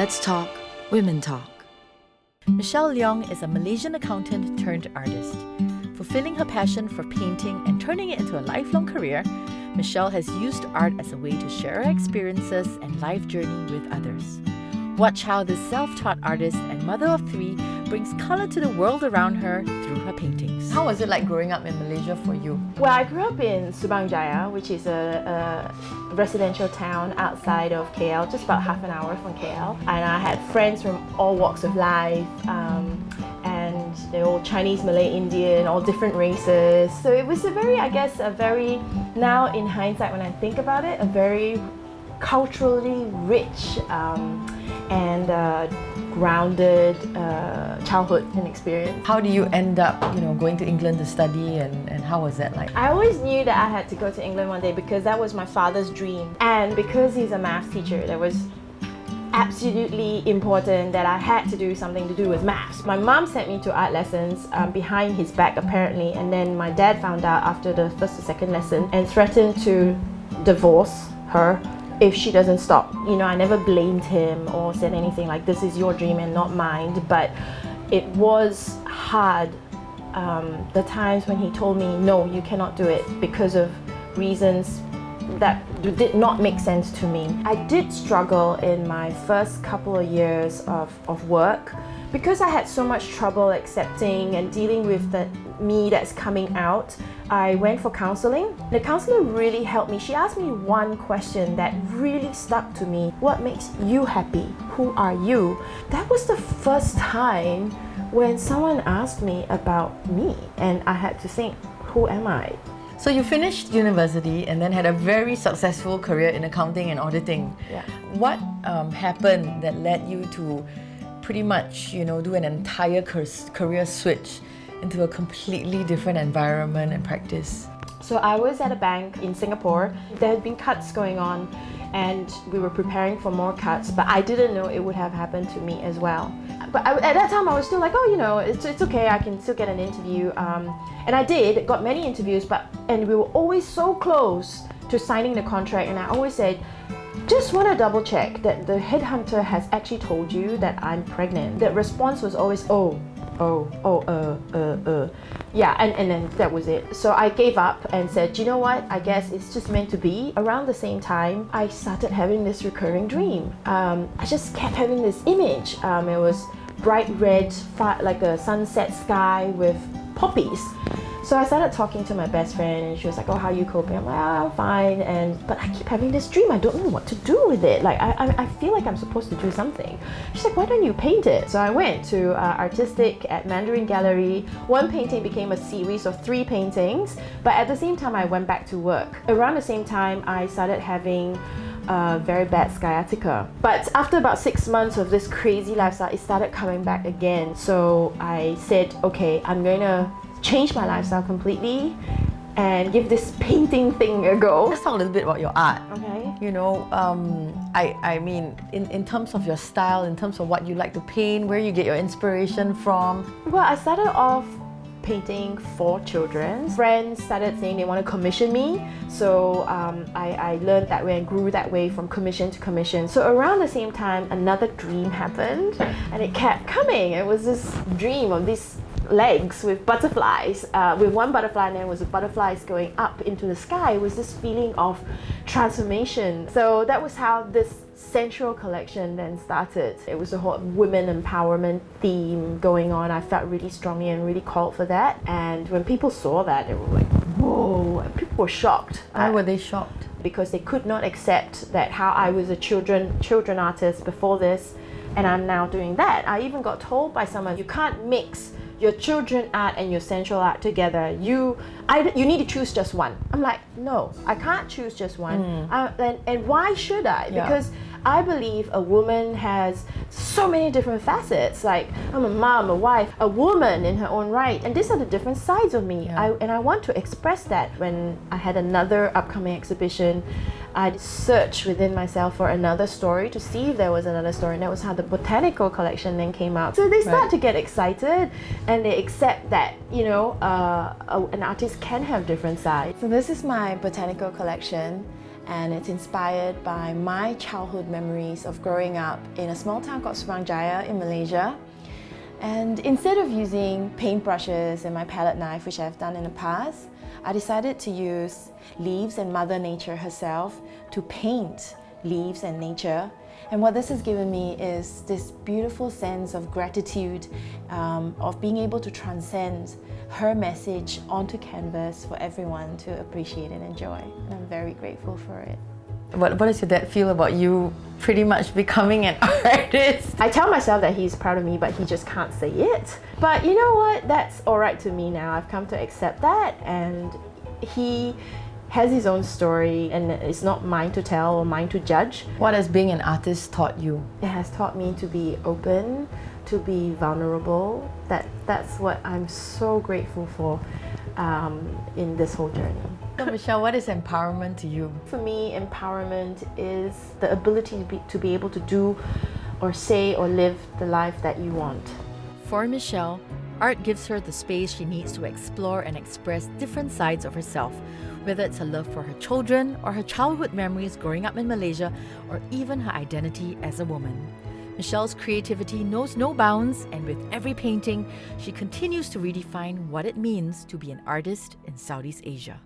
Let's talk Women Talk. Mishell Leong is a Malaysian accountant turned artist. Fulfilling her passion for painting and turning it into a lifelong career, Mishell has used art as a way to share her experiences and life journey with others. Watch how this self-taught artist and mother of three brings color to the world around her through her paintings. How was it like growing up in Malaysia for you? Well, I grew up in Subang Jaya, which is a residential town outside of KL, just about half an hour from KL. And I had friends from all walks of life, and they're all Chinese, Malay, Indian, all different races. So it was now in hindsight when I think about it, a very culturally rich and grounded childhood and experience. How do you end up, going to England to study and how was that like? I always knew that I had to go to England one day because that was my father's dream. And because he's a maths teacher, that was absolutely important that I had to do something to do with maths. My mom sent me to art lessons behind his back apparently, and then my dad found out after the first or second lesson and threatened to divorce her if she doesn't stop. I never blamed him or said anything like this is your dream and not mine, but it was hard the times when he told me no, you cannot do it because of reasons that did not make sense to me. I did struggle in my first couple of years of work because I had so much trouble accepting and dealing with the me that's coming out. I went for counseling. The counselor really helped me. She asked me one question that really stuck to me. What makes you happy? Who are you? That was the first time when someone asked me about me and I had to think, who am I? So you finished university and then had a very successful career in accounting and auditing. Yeah. What happened that led you to pretty much, do an entire career switch into a completely different environment and practice? So I was at a bank in Singapore. There had been cuts going on and we were preparing for more cuts, but I didn't know it would have happened to me as well. But at that time I was still like, it's okay, I can still get an interview. And I did, got many interviews, and we were always so close to signing the contract, and I always said, just want to double check that the headhunter has actually told you that I'm pregnant. The response was always, yeah, and then that was it. So I gave up and said, you know what, I guess it's just meant to be. Around the same time, I started having this recurring dream. I just kept having this image. It was bright red, like a sunset sky with poppies. So I started talking to my best friend and she was like, oh, how are you coping? I'm like, I'm fine. But I keep having this dream. I don't know what to do with it. Like, I feel like I'm supposed to do something. She's like, why don't you paint it? So I went to Artistic at Mandarin Gallery. One painting became a series of 3 paintings. But at the same time, I went back to work. Around the same time, I started having very bad sciatica. But after about 6 months of this crazy lifestyle, it started coming back again. So I said, okay, I'm going to change my lifestyle completely and give this painting thing a go. Let's talk a little bit about your art. Okay. I mean, in terms of your style, in terms of what you like to paint, where you get your inspiration from? Well, I started off painting for children. Friends started saying they want to commission me, so I learned that way and grew that way from commission to commission. So around the same time, another dream happened and it kept coming. It was this dream of these legs with butterflies, with one butterfly, and then was the butterflies going up into the sky. It was this feeling of transformation. So that was how this central collection then started. It was a whole women empowerment theme going on. I felt really strongly and really called for that. And when people saw that, they were like, whoa, and people were shocked. Why were they shocked? Because they could not accept that how I was a children artist before this, and I'm now doing that. I even got told by someone, you can't mix your children art and your central art together. You need to choose just one. I'm like, no, I can't choose just one. And why should I? Yeah. Because I believe a woman has so many different facets. Like, I'm a mom, a wife, a woman in her own right. And these are the different sides of me. Yeah. I want to express that. When I had another upcoming exhibition, I'd search within myself for another story to see if there was another story. And that was how the Botanical Collection then came out. So they start to get excited and they accept that, an artist can have different sides. So this is my Botanical Collection. and it's inspired by my childhood memories of growing up in a small town called Suruhanjaya in Malaysia. And instead of using paintbrushes and my palette knife, which I've done in the past, I decided to use leaves and Mother Nature herself to paint leaves and nature. And what this has given me is this beautiful sense of gratitude, of being able to transcend her message onto canvas for everyone to appreciate and enjoy. And I'm very grateful for it. What does your dad feel about you pretty much becoming an artist? I tell myself that he's proud of me, but he just can't say it. But you know what? That's all right to me now. I've come to accept that, and he has his own story, and it's not mine to tell or mine to judge. What has being an artist taught you? It has taught me to be open, to be vulnerable. That's what I'm so grateful for in this whole journey. So Mishell, what is empowerment to you? For me, empowerment is the ability to be able to do or say or live the life that you want. For Mishell, art gives her the space she needs to explore and express different sides of herself, whether it's her love for her children or her childhood memories growing up in Malaysia, or even her identity as a woman. Mishell's creativity knows no bounds, and with every painting, she continues to redefine what it means to be an artist in Southeast Asia.